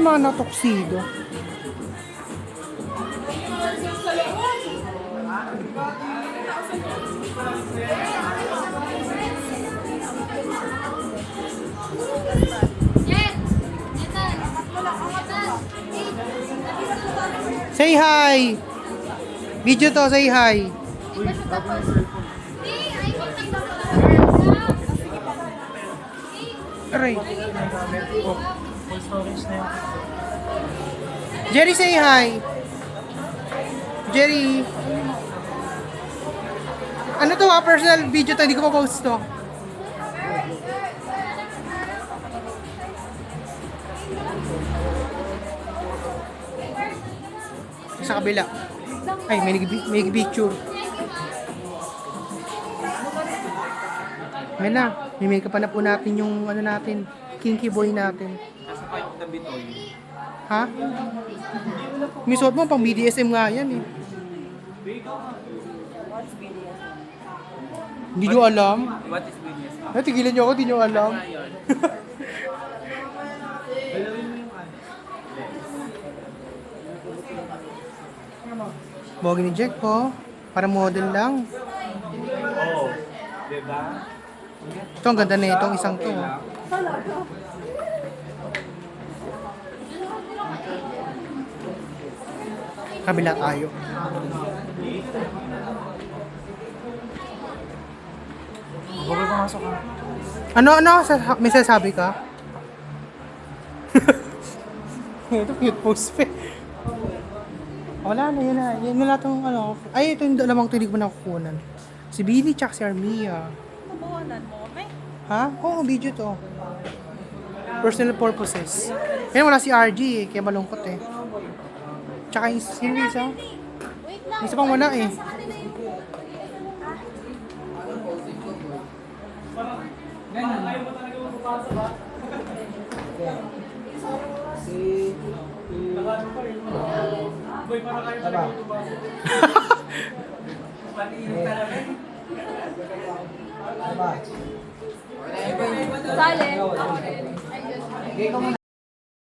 yung mga natoksido. Say hi! Video to, say hi! Aray. Full storage na yun. Jerry, say hi! Jerry! Ano to personal video to, hindi ko pa-post to. Sa kabila. Ay, may picture. Ngayon na, may make-up na po natin yung ano natin, kinky boy natin. Nasa pa yung tabi to yun. Ha? May suot mo, pang BDSM nga yan eh. Hindi nyo alam? What is business? Tigilan nyo ako, hindi nyo alam. Bogi ni Jack po. Para model lang. Oo. Diba? Ito, ang ganda na itong isang to. Kabila tayo. Bukod pumasok ka. Ano? May sasabi ka? Ito, cute post pa. Wala na, yun na. Yan na lahat ng ano. Ay, ito yung dalawang tulig mo na kukunan. Si Billy tsaka si Armia. Mabuhanan mo kami. Ha? Oo, video to. Personal purposes. Kaya wala si RG eh, kaya malungkot eh. Tsaka yung sino yung isa? Wait lang. Isa pang wala eh. Sa kanila yung... Silent.